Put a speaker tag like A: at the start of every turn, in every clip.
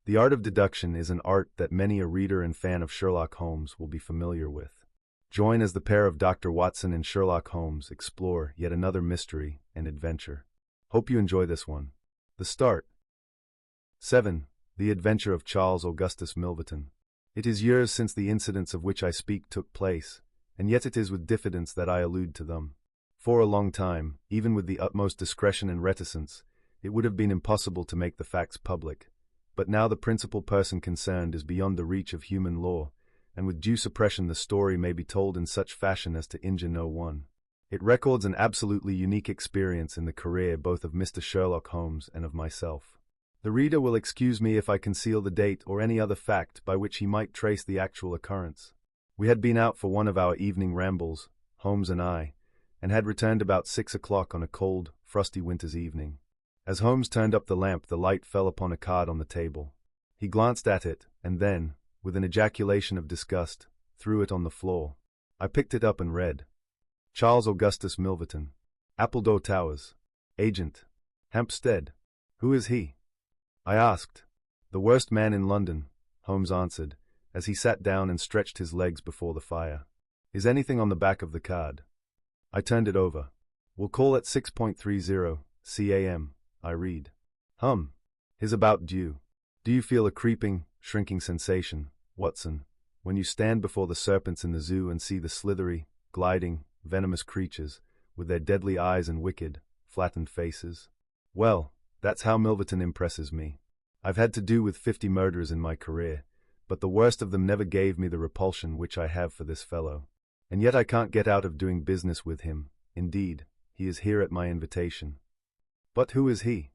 A: The art of deduction is an art that many a reader and fan of Sherlock Holmes will be familiar with. Join as the pair of Dr. Watson and Sherlock Holmes explore yet another mystery and adventure. Hope you enjoy this one. The start. 7. The Adventure of Charles Augustus Milverton. It is years since the incidents of which I speak took place, and yet it is with diffidence that I allude to them. For a long time, even with the utmost discretion and reticence, it would have been impossible to make the facts public. But now the principal person concerned is beyond the reach of human law, and with due suppression the story may be told in such fashion as to injure no one. It records an absolutely unique experience in the career both of Mr. Sherlock Holmes and of myself. The reader will excuse me if I conceal the date or any other fact by which he might trace the actual occurrence. We had been out for one of our evening rambles, Holmes and I, and had returned about 6 o'clock on a cold, frosty winter's evening. As Holmes turned up the lamp, the light fell upon a card on the table. He glanced at it, and then, with an ejaculation of disgust, threw it on the floor. I picked it up and read. Charles Augustus Milverton. Appledore Towers. Agent. Hampstead. Who is he? I asked. The worst man in London, Holmes answered, as he sat down and stretched his legs before the fire. Is anything on the back of the card? I turned it over. We'll call it 6.30 CAM, I read. Is about due. Do you feel a creeping, shrinking sensation, Watson, when you stand before the serpents in the zoo and see the slithery, gliding, venomous creatures, with their deadly eyes and wicked, flattened faces? Well, that's how Milverton impresses me. I've had to do with 50 murderers in my career, but the worst of them never gave me the repulsion which I have for this fellow. And yet I can't get out of doing business with him. Indeed, he is here at my invitation. But who is he?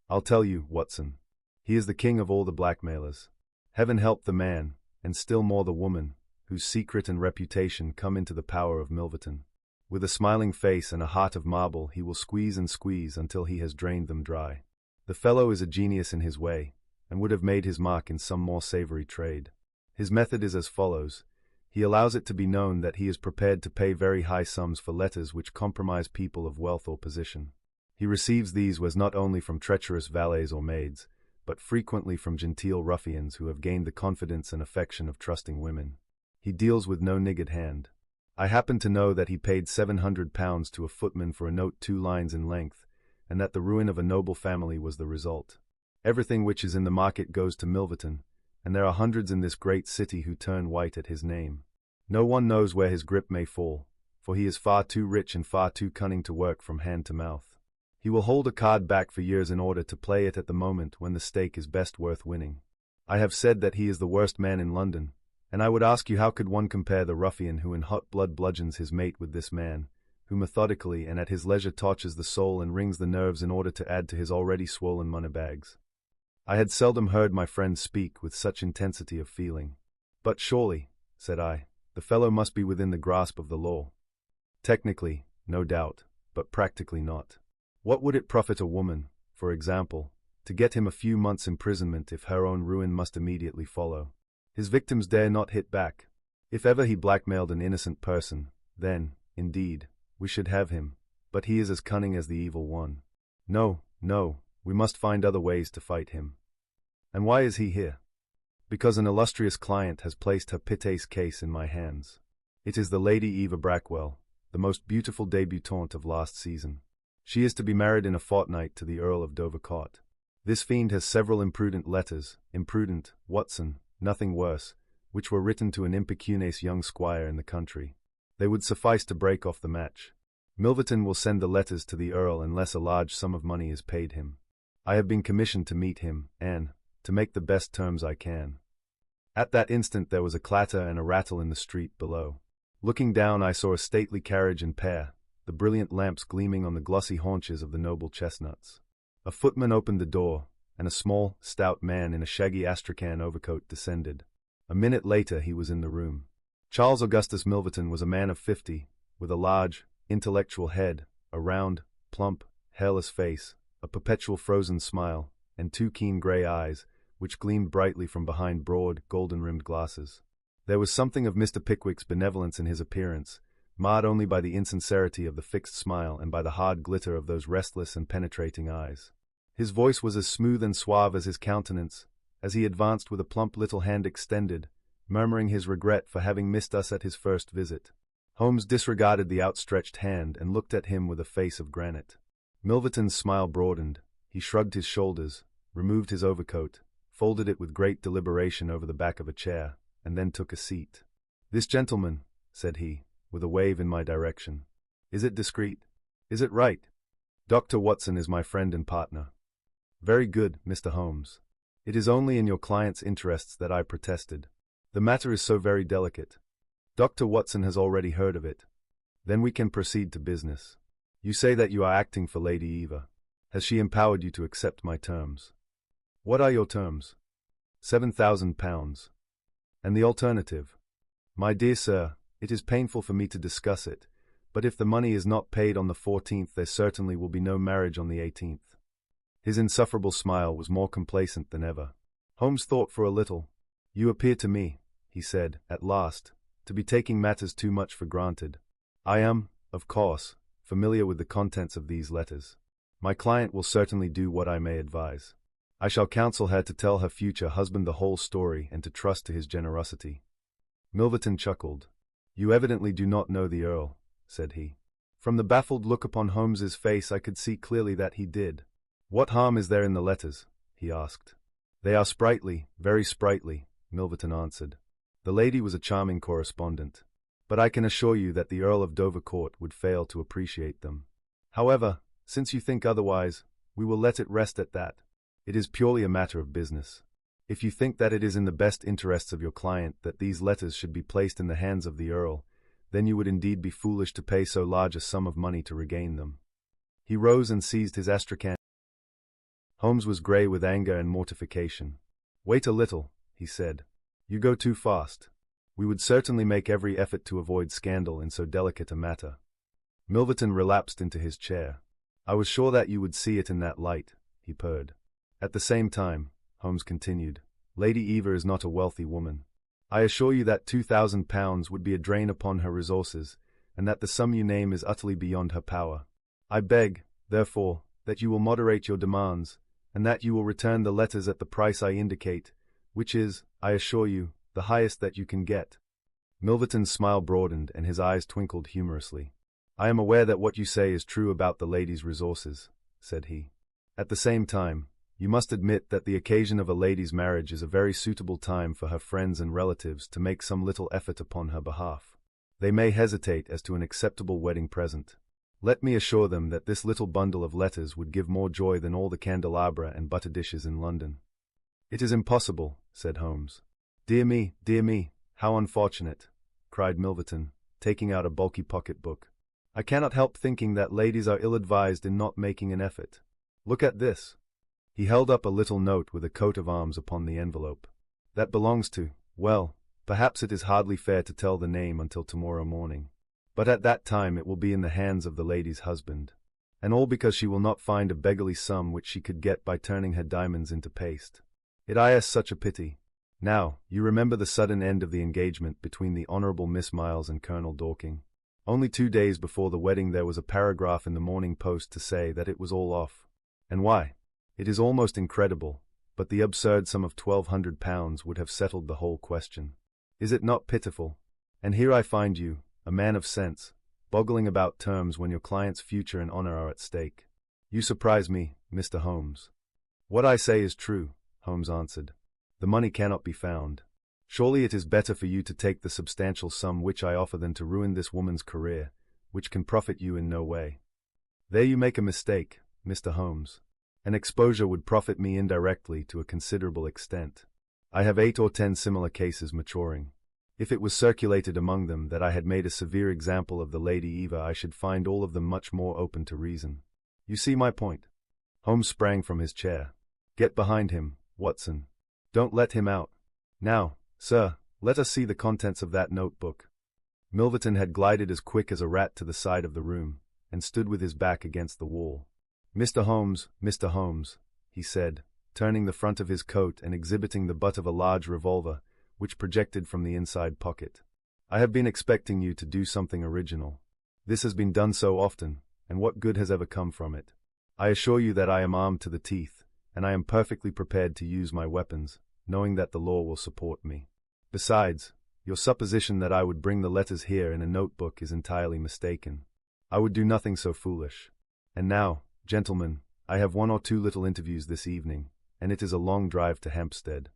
A: I'll tell you, Watson. He is the king of all the blackmailers. Heaven help the man, and still more the woman, whose secret and reputation come into the power of Milverton. With a smiling face and a heart of marble, he will squeeze and squeeze until he has drained them dry. The fellow is a genius in his way, and would have made his mark in some more savory trade. His method is as follows. He allows it to be known that he is prepared to pay very high sums for letters which compromise people of wealth or position. He receives these not only from treacherous valets or maids, but frequently from genteel ruffians who have gained the confidence and affection of trusting women. He deals with no niggard hand. I happen to know that he paid £700 to a footman for a note 2 lines in length, and that the ruin of a noble family was the result. Everything which is in the market goes to Milverton, and there are hundreds in this great city who turn white at his name. No one knows where his grip may fall, for he is far too rich and far too cunning to work from hand to mouth. He will hold a card back for years in order to play it at the moment when the stake is best worth winning. I have said that he is the worst man in London, and I would ask you how could one compare the ruffian who in hot blood bludgeons his mate with this man, who methodically and at his leisure tortures the soul and wrings the nerves in order to add to his already swollen money-bags. I had seldom heard my friend speak with such intensity of feeling. But surely, said I, the fellow must be within the grasp of the law. Technically, no doubt, but practically not. What would it profit a woman, for example, to get him a few months' imprisonment if her own ruin must immediately follow? His victims dare not hit back. If ever he blackmailed an innocent person, then, indeed, we should have him, but he is as cunning as the evil one. No, we must find other ways to fight him. And why is he here? Because an illustrious client has placed her Pitte's case in my hands. It is the Lady Eva Brackwell, the most beautiful debutante of last season. She is to be married in a fortnight to the Earl of Dovercourt. This fiend has several imprudent letters, imprudent, Watson, nothing worse, which were written to an impecunious young squire in the country. They would suffice to break off the match. Milverton will send the letters to the Earl unless a large sum of money is paid him. I have been commissioned to meet him, and, to make the best terms I can. At that instant there was a clatter and a rattle in the street below. Looking down I saw a stately carriage and pair, the brilliant lamps gleaming on the glossy haunches of the noble chestnuts. A footman opened the door, and a small, stout man in a shaggy astrakhan overcoat descended. A minute later he was in the room. Charles Augustus Milverton was a man of 50, with a large, intellectual head, a round, plump, hairless face, a perpetual frozen smile, and 2 keen grey eyes, which gleamed brightly from behind broad, golden-rimmed glasses. There was something of Mr. Pickwick's benevolence in his appearance, marred only by the insincerity of the fixed smile and by the hard glitter of those restless and penetrating eyes. His voice was as smooth and suave as his countenance, as he advanced with a plump little hand extended, murmuring his regret for having missed us at his first visit. Holmes disregarded the outstretched hand and looked at him with a face of granite. Milverton's smile broadened. He shrugged his shoulders, removed his overcoat, folded it with great deliberation over the back of a chair, and then took a seat. "This gentleman," said he, with a wave in my direction. "Is it discreet? Is it right? Dr. Watson is my friend and partner." "Very good, Mr. Holmes. It is only in your client's interests that I protested. The matter is so very delicate. Dr. Watson has already heard of it. Then we can proceed to business. You say that you are acting for Lady Eva. Has she empowered you to accept my terms?" "What are your terms?" £7,000. "And the alternative?" "My dear sir, it is painful for me to discuss it, but if the money is not paid on the 14th, there certainly will be no marriage on the 18th. His insufferable smile was more complacent than ever. Holmes thought for a little. "You appear to me," he said, at last, "to be taking matters too much for granted. I am, of course, familiar with the contents of these letters. My client will certainly do what I may advise. I shall counsel her to tell her future husband the whole story and to trust to his generosity." Milverton chuckled. "You evidently do not know the Earl," said he. From the baffled look upon Holmes's face I could see clearly that he did. "What harm is there in the letters?" he asked. "They are sprightly, very sprightly," Milverton answered. "The lady was a charming correspondent, but I can assure you that the Earl of Dovercourt would fail to appreciate them. However, since you think otherwise, we will let it rest at that. It is purely a matter of business. If you think that it is in the best interests of your client that these letters should be placed in the hands of the Earl, then you would indeed be foolish to pay so large a sum of money to regain them." He rose and seized his astrakhan. Holmes was grey with anger and mortification. "Wait a little," he said. "You go too fast. We would certainly make every effort to avoid scandal in so delicate a matter." Milverton relapsed into his chair. "I was sure that you would see it in that light," he purred. "At the same time," Holmes continued, "Lady Eva is not a wealthy woman. I assure you that £2,000 would be a drain upon her resources, and that the sum you name is utterly beyond her power. I beg, therefore, that you will moderate your demands, and that you will return the letters at the price I indicate, which is, I assure you, the highest that you can get." Milverton's smile broadened and his eyes twinkled humorously. "I am aware that what you say is true about the lady's resources," said he. "At the same time, you must admit that the occasion of a lady's marriage is a very suitable time for her friends and relatives to make some little effort upon her behalf. They may hesitate as to an acceptable wedding present. Let me assure them that this little bundle of letters would give more joy than all the candelabra and butter dishes in London." "It is impossible," said Holmes. Dear me, how unfortunate," cried Milverton, taking out a bulky pocket-book. "I cannot help thinking that ladies are ill-advised in not making an effort. Look at this." He held up a little note with a coat of arms upon the envelope. "That belongs to, well, perhaps it is hardly fair to tell the name until tomorrow morning. But at that time it will be in the hands of the lady's husband. And all because she will not find a beggarly sum which she could get by turning her diamonds into paste. It is such a pity. Now, you remember the sudden end of the engagement between the Honourable Miss Miles and Colonel Dorking. Only 2 days before the wedding there was a paragraph in the Morning Post to say that it was all off. And why? It is almost incredible, but the absurd sum of £1,200 would have settled the whole question. Is it not pitiful? And here I find you, a man of sense, boggling about terms when your client's future and honour are at stake. You surprise me, Mr. Holmes." "What I say is true," Holmes answered. "The money cannot be found. Surely it is better for you to take the substantial sum which I offer than to ruin this woman's career, which can profit you in no way." "There you make a mistake, Mr. Holmes. An exposure would profit me indirectly to a considerable extent. I have 8 or 10 similar cases maturing. If it was circulated among them that I had made a severe example of the Lady Eva, I should find all of them much more open to reason. You see my point?" Holmes sprang from his chair. "Get behind him, Watson. Don't let him out. Now, sir, let us see the contents of that notebook." Milverton had glided as quick as a rat to the side of the room, and stood with his back against the wall. Mr. Holmes, he said, turning the front of his coat and exhibiting the butt of a large revolver, which projected from the inside pocket. "I have been expecting you to do something original. This has been done so often, and what good has ever come from it? I assure you that I am armed to the teeth, and I am perfectly prepared to use my weapons, knowing that the law will support me. Besides, your supposition that I would bring the letters here in a notebook is entirely mistaken. I would do nothing so foolish. And now, gentlemen, I have 1 or 2 little interviews this evening, and it is a long drive to Hampstead."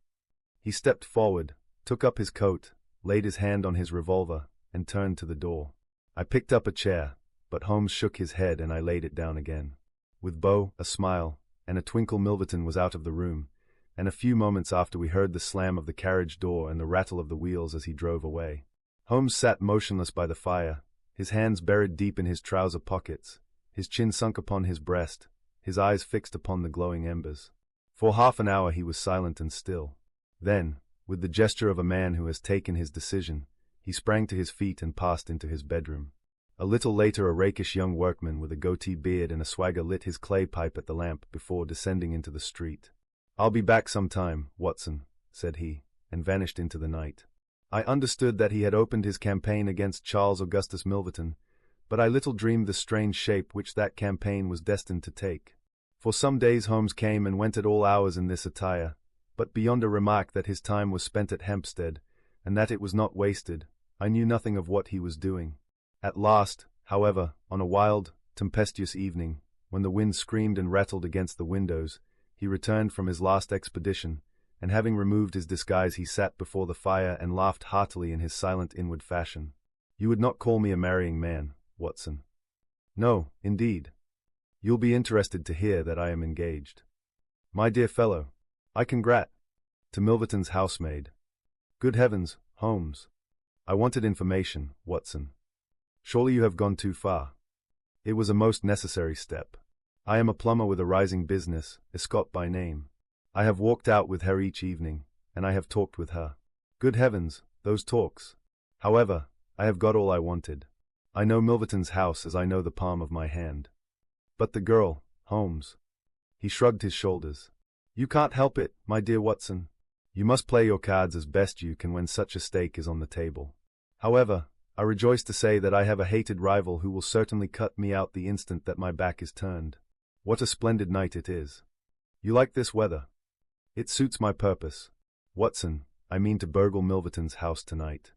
A: He stepped forward, took up his coat, laid his hand on his revolver, and turned to the door. I picked up a chair, but Holmes shook his head and I laid it down again. With bow, a smile, and a twinkle, Milverton was out of the room, and a few moments after we heard the slam of the carriage door and the rattle of the wheels as he drove away. Holmes sat motionless by the fire, his hands buried deep in his trouser pockets, his chin sunk upon his breast, his eyes fixed upon the glowing embers. For half an hour he was silent and still. Then, with the gesture of a man who has taken his decision, he sprang to his feet and passed into his bedroom. A little later a rakish young workman with a goatee beard and a swagger lit his clay pipe at the lamp before descending into the street. "I'll be back some time, Watson," said he, and vanished into the night. I understood that he had opened his campaign against Charles Augustus Milverton, but I little dreamed the strange shape which that campaign was destined to take. For some days Holmes came and went at all hours in this attire, but beyond a remark that his time was spent at Hampstead, and that it was not wasted, I knew nothing of what he was doing. At last, however, on a wild, tempestuous evening, when the wind screamed and rattled against the windows, he returned from his last expedition, and having removed his disguise he sat before the fire and laughed heartily in his silent inward fashion. "You would not call me a marrying man, Watson?" "No, indeed. You'll be interested to hear that I am engaged." "My dear fellow, I congrat. To Milverton's housemaid." "Good heavens, Holmes. I wanted information, Watson. Surely you have gone too far." "It was a most necessary step. I am a plumber with a rising business, Escott by name. I have walked out with her each evening, and I have talked with her." "Good heavens, those talks! However, I have got all I wanted. I know Milverton's house as I know the palm of my hand." "But the girl, Holmes?" He shrugged his shoulders. "You can't help it, my dear Watson. You must play your cards as best you can when such a stake is on the table. However, I rejoice to say that I have a hated rival who will certainly cut me out the instant that my back is turned. What a splendid night it is. You like this weather? It suits my purpose. Watson, I mean to burgle Milverton's house tonight."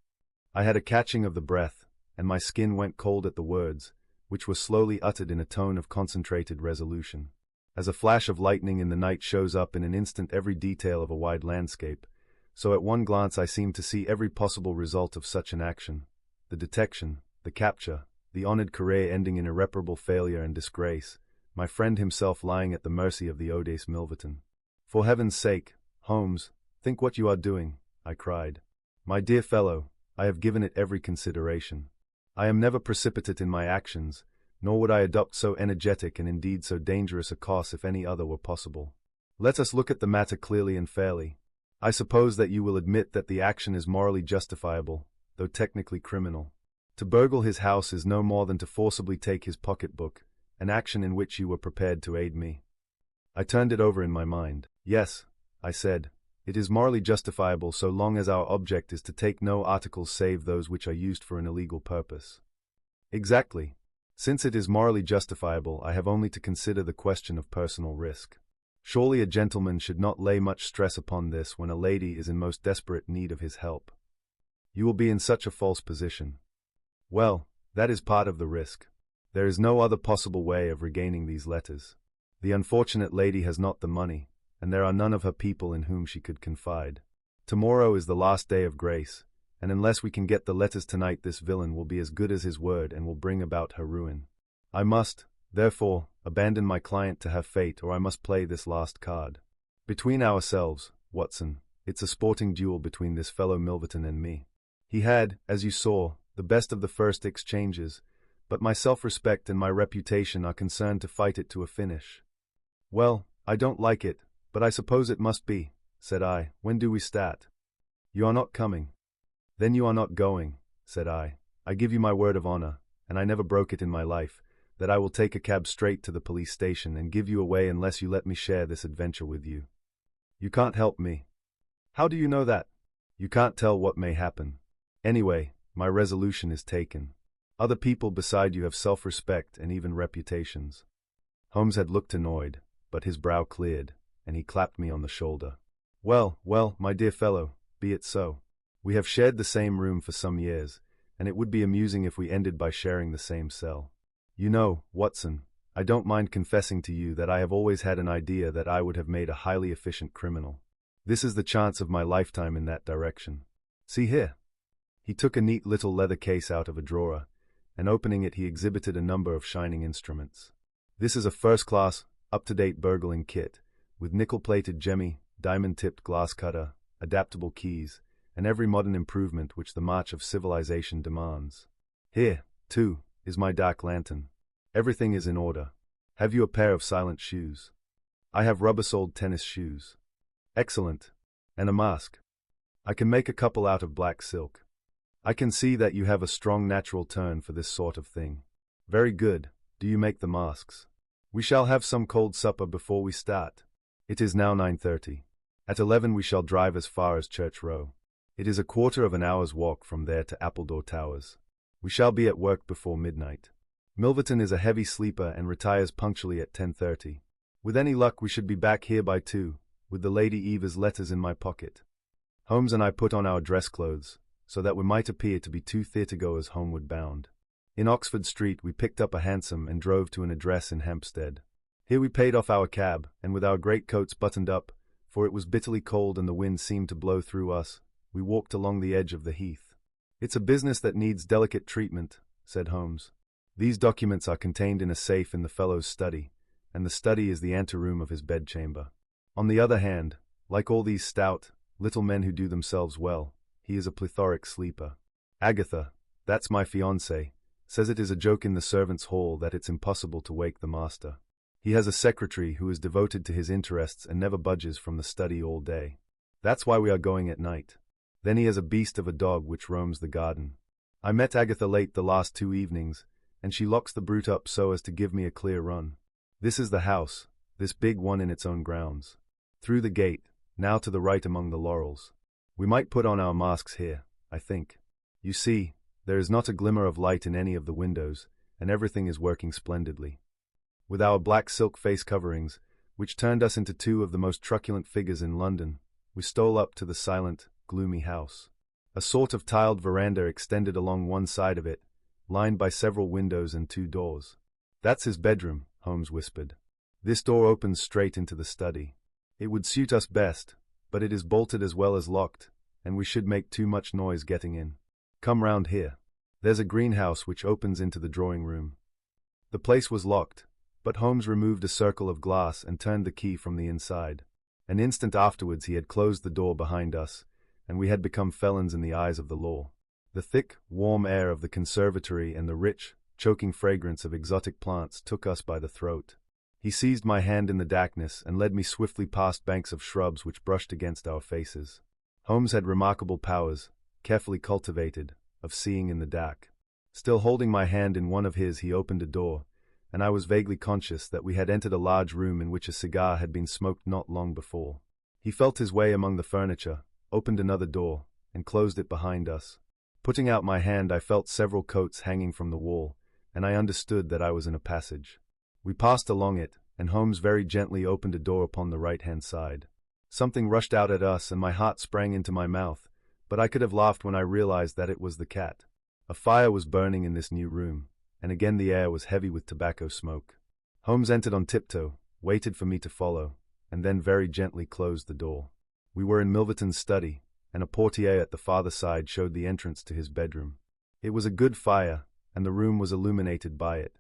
A: I had a catching of the breath, and my skin went cold at the words, which were slowly uttered in a tone of concentrated resolution. As a flash of lightning in the night shows up in an instant every detail of a wide landscape, so at one glance I seemed to see every possible result of such an action: the detection, the capture, the honored career ending in irreparable failure and disgrace, my friend himself lying at the mercy of the odious Milverton. "For heaven's sake, Holmes, think what you are doing," I cried. "My dear fellow, I have given it every consideration. I am never precipitate in my actions, nor would I adopt so energetic and indeed so dangerous a course if any other were possible. Let us look at the matter clearly and fairly. I suppose that you will admit that the action is morally justifiable, though technically criminal. To burgle his house is no more than to forcibly take his pocketbook, an action in which you were prepared to aid me." I turned it over in my mind. "Yes," I said, "it is morally justifiable so long as our object is to take no articles save those which are used for an illegal purpose." "Exactly. Since it is morally justifiable, I have only to consider the question of personal risk. Surely a gentleman should not lay much stress upon this when a lady is in most desperate need of his help. You will be in such a false position. Well, that is part of the risk. There is no other possible way of regaining these letters. The unfortunate lady has not the money, and there are none of her people in whom she could confide. Tomorrow is the last day of grace, and unless we can get the letters tonight, this villain will be as good as his word and will bring about her ruin. I must, therefore, abandon my client to her fate, or I must play this last card. Between ourselves, Watson, it's a sporting duel between this fellow Milverton and me. He had, as you saw, the best of the first exchanges, but my self-respect and my reputation are concerned to fight it to a finish." "Well, I don't like it, but I suppose it must be," said I. "When do we start?" "You are not coming." "Then you are not going," said I. "I give you my word of honor, and I never broke it in my life, that I will take a cab straight to the police station and give you away unless you let me share this adventure with you." "You can't help me." "How do you know that?" "You can't tell what may happen. Anyway, my resolution is taken. Other people beside you have self-respect and even reputations." Holmes had looked annoyed, but his brow cleared, and he clapped me on the shoulder. Well, well, my dear fellow, be it so. We have shared the same room for some years, and it would be amusing if we ended by sharing the same cell. You know, Watson, I don't mind confessing to you that I have always had an idea that I would have made a highly efficient criminal. This is the chance of my lifetime in that direction. See here. He took a neat little leather case out of a drawer, and opening it he exhibited a number of shining instruments. This is a first-class, up-to-date burgling kit, with nickel-plated jemmy, diamond-tipped glass cutter, adaptable keys, and every modern improvement which the march of civilization demands. Here, too, is my dark lantern. Everything is in order. Have you a pair of silent shoes? I have rubber-soled tennis shoes. Excellent. And a mask. I can make a couple out of black silk. I can see that you have a strong natural turn for this sort of thing. Very good. Do you make the masks? We shall have some cold supper before we start. It is now 9:30. At 11 we shall drive as far as Church Row. It is a quarter of an hour's walk from there to Appledore Towers. We shall be at work before midnight. Milverton is a heavy sleeper and retires punctually at 10:30. With any luck we should be back here by 2, with the Lady Eva's letters in my pocket. Holmes and I put on our dress clothes, so that we might appear to be two theatre-goers homeward bound. In Oxford Street we picked up a hansom and drove to an address in Hampstead. Here we paid off our cab, and with our greatcoats buttoned up, for it was bitterly cold and the wind seemed to blow through us, we walked along the edge of the heath. It's a business that needs delicate treatment, said Holmes. These documents are contained in a safe in the fellow's study, and the study is the anteroom of his bedchamber. On the other hand, like all these stout, little men who do themselves well, he is a plethoric sleeper. Agatha, that's my fiancée, says it is a joke in the servants' hall that it's impossible to wake the master. He has a secretary who is devoted to his interests and never budges from the study all day. That's why we are going at night. Then he has a beast of a dog which roams the garden. I met Agatha late the last 2 evenings, and she locks the brute up so as to give me a clear run. This is the house, this big one in its own grounds. Through the gate, now to the right among the laurels. We might put on our masks here, I think. You see, there is not a glimmer of light in any of the windows, and everything is working splendidly. With our black silk face coverings, which turned us into 2 of the most truculent figures in London, we stole up to the silent, gloomy house. A sort of tiled veranda extended along one side of it, lined by several windows and 2 doors. That's his bedroom, Holmes whispered. This door opens straight into the study. It would suit us best, but it is bolted as well as locked, and we should make too much noise getting in. Come round here. There's a greenhouse which opens into the drawing room. The place was locked, but Holmes removed a circle of glass and turned the key from the inside. An instant afterwards he had closed the door behind us, and we had become felons in the eyes of the law. The thick, warm air of the conservatory and the rich, choking fragrance of exotic plants took us by the throat. He seized my hand in the darkness and led me swiftly past banks of shrubs which brushed against our faces. Holmes had remarkable powers, carefully cultivated, of seeing in the dark. Still holding my hand in one of his, he opened a door, and I was vaguely conscious that we had entered a large room in which a cigar had been smoked not long before. He felt his way among the furniture, opened another door, and closed it behind us. Putting out my hand I felt several coats hanging from the wall, and I understood that I was in a passage. We passed along it, and Holmes very gently opened a door upon the right-hand side. Something rushed out at us and my heart sprang into my mouth, but I could have laughed when I realized that it was the cat. A fire was burning in this new room, and again the air was heavy with tobacco smoke. Holmes entered on tiptoe, waited for me to follow, and then very gently closed the door. We were in Milverton's study, and a portiere at the farther side showed the entrance to his bedroom. It was a good fire, and the room was illuminated by it.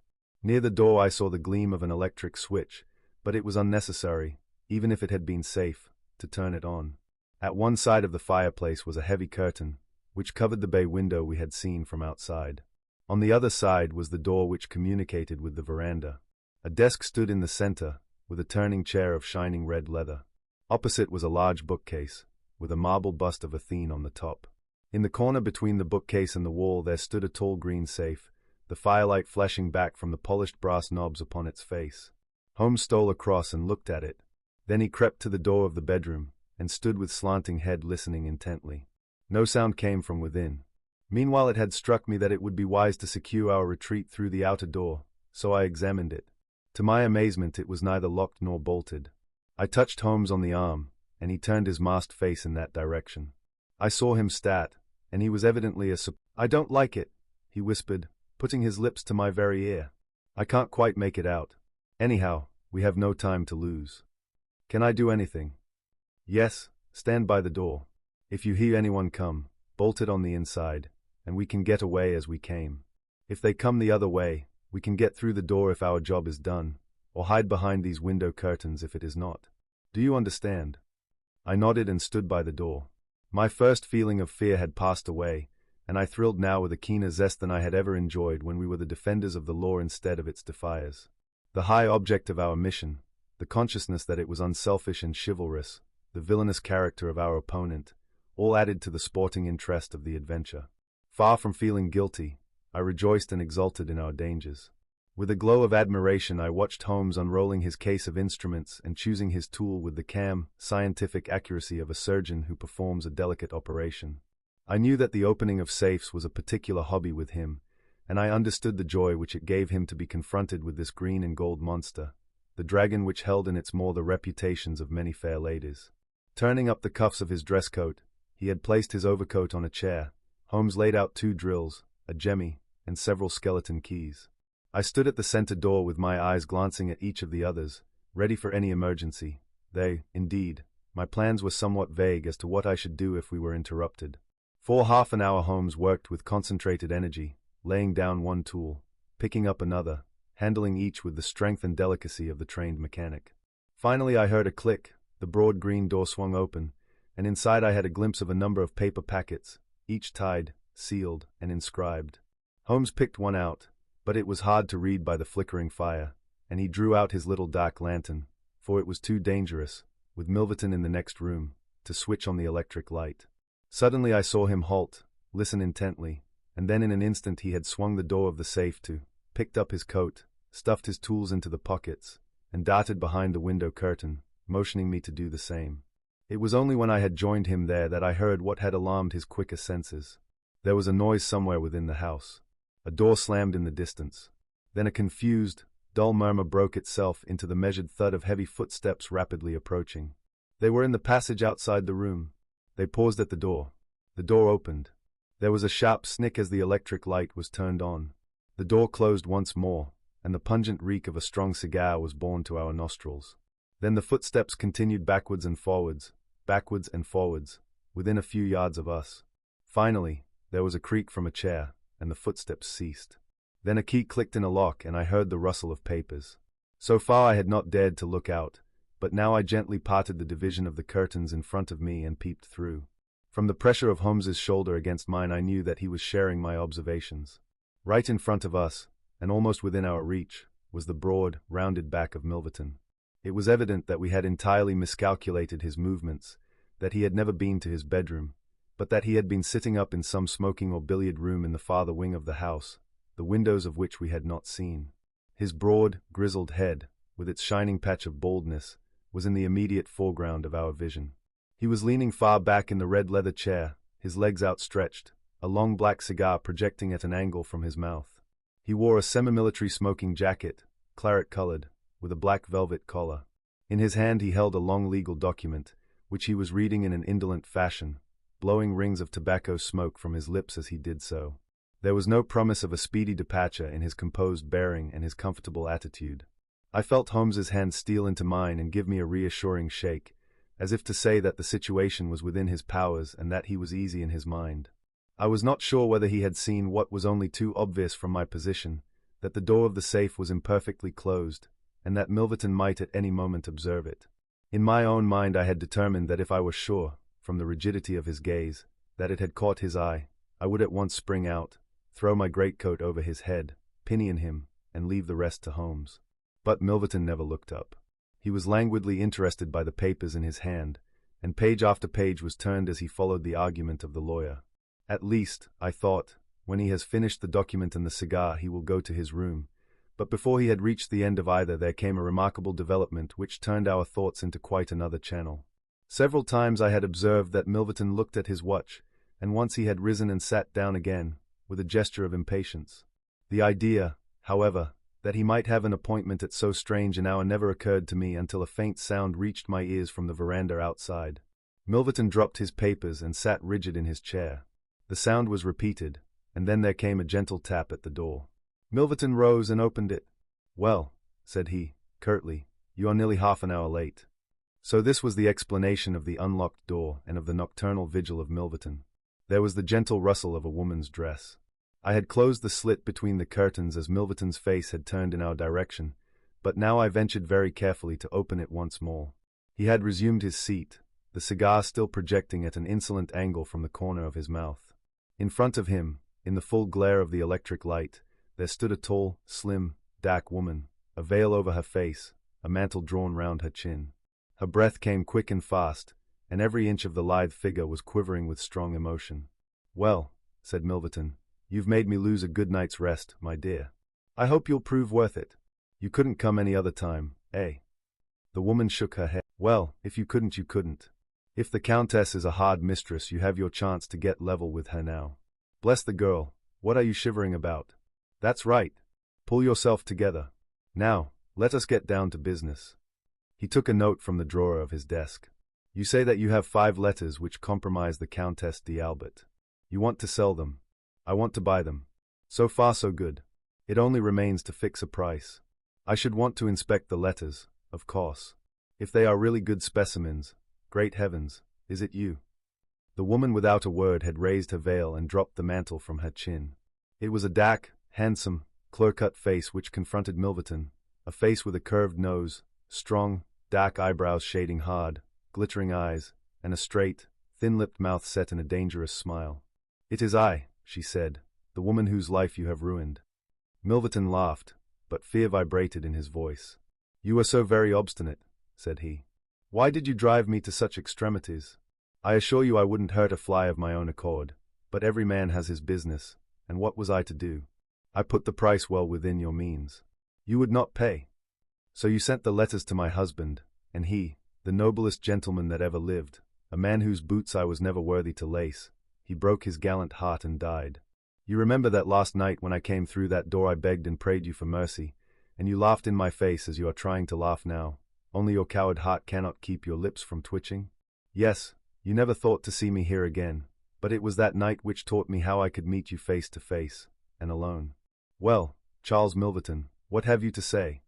A: Near the door I saw the gleam of an electric switch, but it was unnecessary, even if it had been safe, to turn it on. At one side of the fireplace was a heavy curtain, which covered the bay window we had seen from outside. On the other side was the door which communicated with the veranda. A desk stood in the center, with a turning chair of shining red leather. Opposite was a large bookcase, with a marble bust of Athene on the top. In the corner between the bookcase and the wall there stood a tall green safe, the firelight flashing back from the polished brass knobs upon its face. Holmes stole across and looked at it. Then he crept to the door of the bedroom, and stood with slanting head listening intently. No sound came from within. Meanwhile it had struck me that it would be wise to secure our retreat through the outer door, so I examined it. To my amazement it was neither locked nor bolted. I touched Holmes on the arm, and he turned his masked face in that direction. I saw him stat, and he was evidently I don't like it, he whispered, putting his lips to my very ear. I can't quite make it out. Anyhow, we have no time to lose. Can I do anything? Yes, stand by the door. If you hear anyone come, bolt it on the inside, and we can get away as we came. If they come the other way, we can get through the door if our job is done, or hide behind these window curtains if it is not. Do you understand? I nodded and stood by the door. My first feeling of fear had passed away, and I thrilled now with a keener zest than I had ever enjoyed when we were the defenders of the law instead of its defiers. The high object of our mission, the consciousness that it was unselfish and chivalrous, the villainous character of our opponent, all added to the sporting interest of the adventure. Far from feeling guilty, I rejoiced and exulted in our dangers. With a glow of admiration, I watched Holmes unrolling his case of instruments and choosing his tool with the calm, scientific accuracy of a surgeon who performs a delicate operation. I knew that the opening of safes was a particular hobby with him, and I understood the joy which it gave him to be confronted with this green and gold monster, the dragon which held in its maw the reputations of many fair ladies. Turning up the cuffs of his dress coat, he had placed his overcoat on a chair. Holmes laid out 2 drills, a jemmy, and several skeleton keys. I stood at the center door with my eyes glancing at each of the others, ready for any emergency. Indeed, my plans were somewhat vague as to what I should do if we were interrupted. For half an hour Holmes worked with concentrated energy, laying down one tool, picking up another, handling each with the strength and delicacy of the trained mechanic. Finally I heard a click, the broad green door swung open, and inside I had a glimpse of a number of paper packets, each tied, sealed, and inscribed. Holmes picked one out, but it was hard to read by the flickering fire, and he drew out his little dark lantern, for it was too dangerous, with Milverton in the next room, to switch on the electric light. Suddenly I saw him halt, listen intently, and then in an instant he had swung the door of the safe to, picked up his coat, stuffed his tools into the pockets, and darted behind the window curtain, motioning me to do the same. It was only when I had joined him there that I heard what had alarmed his quicker senses. There was a noise somewhere within the house. A door slammed in the distance. Then a confused, dull murmur broke itself into the measured thud of heavy footsteps rapidly approaching. They were in the passage outside the room. They paused at the door. The door opened. There was a sharp snick as the electric light was turned on. The door closed once more, and the pungent reek of a strong cigar was borne to our nostrils. Then the footsteps continued backwards and forwards, within a few yards of us. Finally, there was a creak from a chair, and the footsteps ceased. Then a key clicked in a lock, and I heard the rustle of papers. So far I had not dared to look out, but now I gently parted the division of the curtains in front of me and peeped through. From the pressure of Holmes's shoulder against mine I knew that he was sharing my observations. Right in front of us, and almost within our reach, was the broad, rounded back of Milverton. It was evident that we had entirely miscalculated his movements, that he had never been to his bedroom, but that he had been sitting up in some smoking or billiard room in the farther wing of the house, the windows of which we had not seen. His broad, grizzled head, with its shining patch of baldness, was in the immediate foreground of our vision. He was leaning far back in the red leather chair, his legs outstretched, a long black cigar projecting at an angle from his mouth. He wore a semi-military smoking jacket, claret-colored, with a black velvet collar. In his hand he held a long legal document, which he was reading in an indolent fashion, blowing rings of tobacco smoke from his lips as he did so. There was no promise of a speedy departure in his composed bearing and his comfortable attitude. I felt Holmes's hand steal into mine and give me a reassuring shake, as if to say that the situation was within his powers and that he was easy in his mind. I was not sure whether he had seen what was only too obvious from my position, that the door of the safe was imperfectly closed, and that Milverton might at any moment observe it. In my own mind I had determined that if I were sure, from the rigidity of his gaze, that it had caught his eye, I would at once spring out, throw my greatcoat over his head, pinion him, and leave the rest to Holmes. But Milverton never looked up. He was languidly interested by the papers in his hand, and page after page was turned as he followed the argument of the lawyer. At least, I thought, when he has finished the document and the cigar he will go to his room. But before he had reached the end of either there came a remarkable development which turned our thoughts into quite another channel. Several times I had observed that Milverton looked at his watch, and once he had risen and sat down again, with a gesture of impatience. The idea, however, That he might have an appointment at so strange an hour never occurred to me until a faint sound reached my ears from the veranda outside. Milverton dropped his papers and sat rigid in his chair. The sound was repeated, and then there came a gentle tap at the door. Milverton rose and opened it. "Well," said he, curtly, "you are nearly half an hour late." So this was the explanation of the unlocked door and of the nocturnal vigil of Milverton. There was the gentle rustle of a woman's dress. I had closed the slit between the curtains as Milverton's face had turned in our direction, but now I ventured very carefully to open it once more. He had resumed his seat, the cigar still projecting at an insolent angle from the corner of his mouth. In front of him, in the full glare of the electric light, there stood a tall, slim, dark woman, a veil over her face, a mantle drawn round her chin. Her breath came quick and fast, and every inch of the lithe figure was quivering with strong emotion. "Well," said Milverton, "you've made me lose a good night's rest, my dear. I hope you'll prove worth it. You couldn't come any other time, eh?" The woman shook her head. "Well, if you couldn't, you couldn't. If the Countess is a hard mistress, you have your chance to get level with her now. Bless the girl, what are you shivering about? That's right. Pull yourself together. Now, let us get down to business." He took a note from the drawer of his desk. "You say that you have 5 letters which compromise the Countess d'Albert. You want to sell them. I want to buy them. So far so good. It only remains to fix a price. I should want to inspect the letters, of course. If they are really good specimens, great heavens, is it you?" The woman without a word had raised her veil and dropped the mantle from her chin. It was a dark, handsome, clear-cut face which confronted Milverton, a face with a curved nose, strong, dark eyebrows shading hard, glittering eyes, and a straight, thin-lipped mouth set in a dangerous smile. "It is I," she said, "the woman whose life you have ruined." Milverton laughed, but fear vibrated in his voice. "You are so very obstinate," said he. "Why did you drive me to such extremities? I assure you I wouldn't hurt a fly of my own accord, but every man has his business, and what was I to do? I put the price well within your means. You would not pay. So you sent the letters to my husband, and he, the noblest gentleman that ever lived, a man whose boots I was never worthy to lace, he broke his gallant heart and died. You remember that last night when I came through that door I begged and prayed you for mercy, and you laughed in my face as you are trying to laugh now, only your coward heart cannot keep your lips from twitching? Yes, you never thought to see me here again, but it was that night which taught me how I could meet you face to face, and alone. Well, Charles Milverton, what have you to say?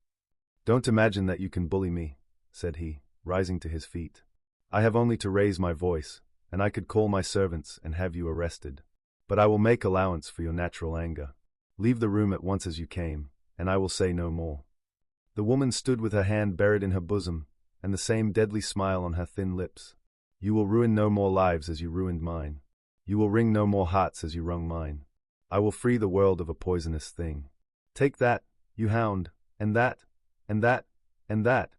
A: Don't imagine that you can bully me," said he, rising to his feet. "I have only to raise my voice, and I could call my servants and have you arrested. But I will make allowance for your natural anger. Leave the room at once as you came, and I will say no more." The woman stood with her hand buried in her bosom, and the same deadly smile on her thin lips. "You will ruin no more lives as you ruined mine. You will wring no more hearts as you wrung mine. I will free the world of a poisonous thing. Take that, you hound, and that, and that, and that."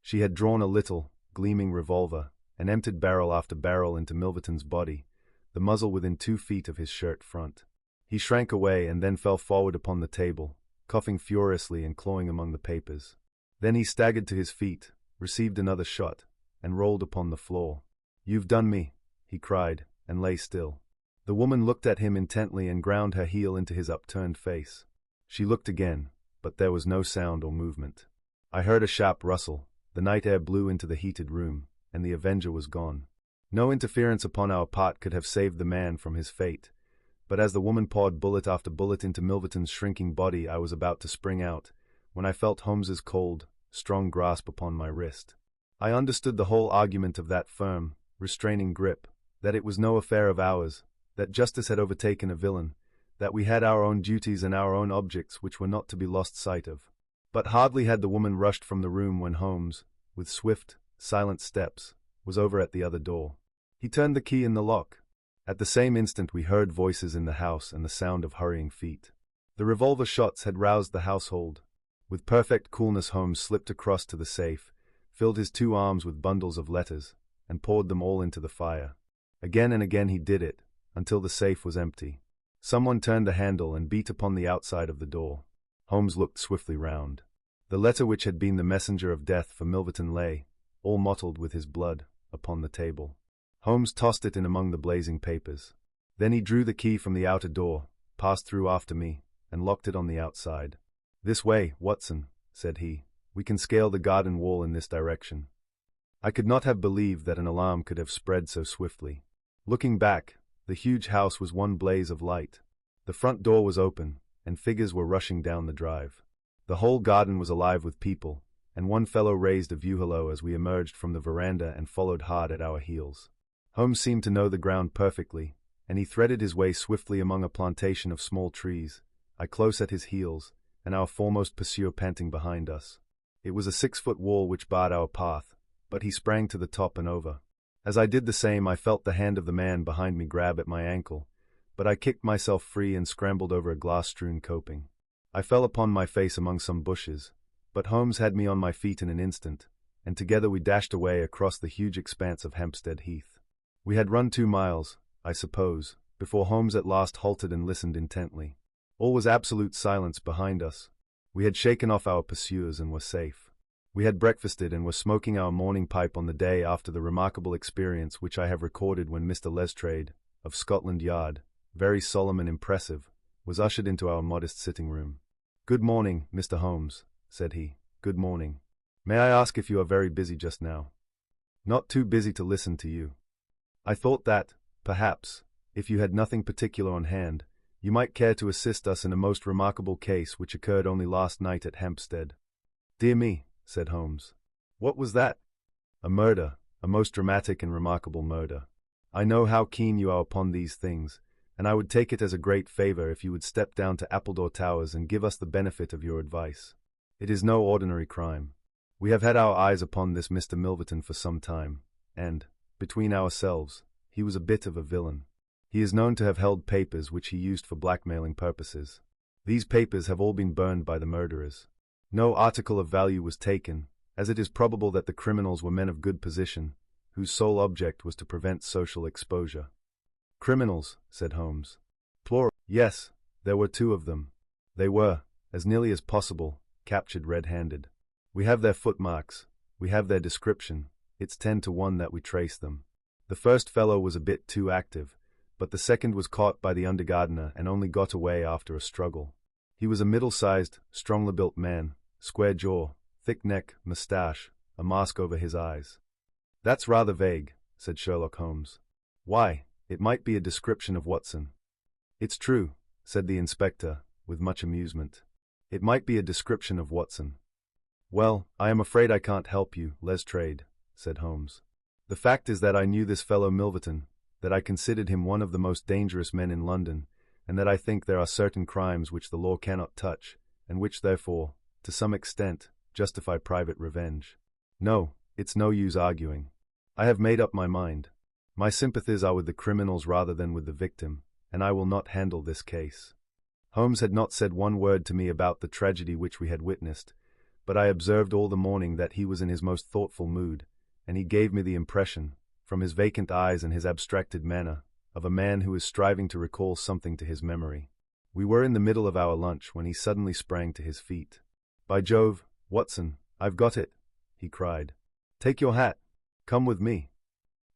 A: She had drawn a little, gleaming revolver, and emptied barrel after barrel into Milverton's body, the muzzle within 2 feet of his shirt front. He shrank away and then fell forward upon the table, coughing furiously and clawing among the papers. Then he staggered to his feet, received another shot, and rolled upon the floor. "You've done me," he cried, and lay still. The woman looked at him intently and ground her heel into his upturned face. She looked again, but there was no sound or movement. I heard a sharp rustle, the night air blew into the heated room, and the avenger was gone. No interference upon our part could have saved the man from his fate, but as the woman poured bullet after bullet into Milverton's shrinking body, I was about to spring out, when I felt Holmes's cold, strong grasp upon my wrist. I understood the whole argument of that firm, restraining grip, that it was no affair of ours, that justice had overtaken a villain, that we had our own duties and our own objects which were not to be lost sight of. But hardly had the woman rushed from the room when Holmes, with swift, silent steps, was over at the other door. He turned the key in the lock. At the same instant we heard voices in the house and the sound of hurrying feet. The revolver shots had roused the household. With perfect coolness Holmes slipped across to the safe, filled his 2 arms with bundles of letters, and poured them all into the fire. Again and again he did it, until the safe was empty. Someone turned the handle and beat upon the outside of the door. Holmes looked swiftly round. The letter which had been the messenger of death for Milverton lay, all mottled with his blood, upon the table. Holmes tossed it in among the blazing papers. Then he drew the key from the outer door, passed through after me, and locked it on the outside. "This way, Watson," said he. "We can scale the garden wall in this direction." I could not have believed that an alarm could have spread so swiftly. Looking back, the huge house was one blaze of light. The front door was open, and figures were rushing down the drive. The whole garden was alive with people, and one fellow raised a view hello as we emerged from the veranda and followed hard at our heels. Holmes seemed to know the ground perfectly, and he threaded his way swiftly among a plantation of small trees, I close at his heels, and our foremost pursuer panting behind us. It was a 6-foot wall which barred our path, but he sprang to the top and over. As I did the same, I felt the hand of the man behind me grab at my ankle, but I kicked myself free and scrambled over a glass-strewn coping. I fell upon my face among some bushes, but Holmes had me on my feet in an instant, and together we dashed away across the huge expanse of Hampstead Heath. We had run 2 miles, I suppose, before Holmes at last halted and listened intently. All was absolute silence behind us. We had shaken off our pursuers and were safe. We had breakfasted and were smoking our morning pipe on the day after the remarkable experience which I have recorded when Mr. Lestrade, of Scotland Yard, very solemn and impressive, was ushered into our modest sitting-room. "Good morning, Mr. Holmes," said he. "Good morning. May I ask if you are very busy just now?" "Not too busy to listen to you. I thought that, perhaps, if you had nothing particular on hand, you might care to assist us in a most remarkable case which occurred only last night at Hampstead." "Dear me," said Holmes. "What was that?" "A murder, a most dramatic and remarkable murder. I know how keen you are upon these things, and I would take it as a great favor if you would step down to Appledore Towers and give us the benefit of your advice. It is no ordinary crime. We have had our eyes upon this Mr. Milverton for some time, and, between ourselves, he was a bit of a villain. He is known to have held papers which he used for blackmailing purposes. These papers have all been burned by the murderers. No article of value was taken, as it is probable that the criminals were men of good position, whose sole object was to prevent social exposure." "Criminals," said Holmes. "Plural." "Yes, there were 2 of them. They were, as nearly as possible, captured red-handed. We have their footmarks, we have their description, it's 10 to 1 that we trace them. The first fellow was a bit too active, but the second was caught by the undergardener and only got away after a struggle. He was a middle-sized, strongly-built man, square jaw, thick neck, moustache, a mask over his eyes." "That's rather vague," said Sherlock Holmes. "Why, it might be a description of Watson." "It's true," said the inspector, with much amusement. "It might be a description of Watson." "Well, I am afraid I can't help you, Lestrade," said Holmes. "The fact is that I knew this fellow Milverton, that I considered him one of the most dangerous men in London, and that I think there are certain crimes which the law cannot touch, and which therefore, to some extent, justify private revenge. No, it's no use arguing. I have made up my mind. My sympathies are with the criminals rather than with the victim, and I will not handle this case." Holmes had not said one word to me about the tragedy which we had witnessed, but I observed all the morning that he was in his most thoughtful mood, and he gave me the impression, from his vacant eyes and his abstracted manner, of a man who is striving to recall something to his memory. We were in the middle of our lunch when he suddenly sprang to his feet. "By Jove, Watson, I've got it," he cried. "Take your hat. Come with me."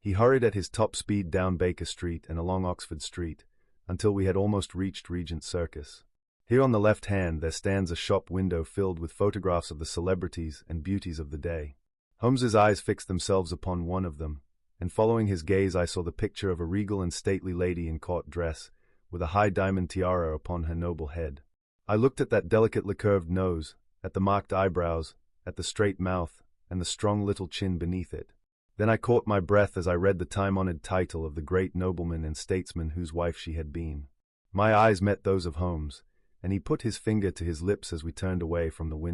A: He hurried at his top speed down Baker Street and along Oxford Street, until we had almost reached Regent Circus. Here on the left hand there stands a shop window filled with photographs of the celebrities and beauties of the day. Holmes's eyes fixed themselves upon one of them, and following his gaze I saw the picture of a regal and stately lady in court dress, with a high diamond tiara upon her noble head. I looked at that delicately curved nose, at the marked eyebrows, at the straight mouth, and the strong little chin beneath it. Then I caught my breath as I read the time-honored title of the great nobleman and statesman whose wife she had been. My eyes met those of Holmes, and he put his finger to his lips as we turned away from the window.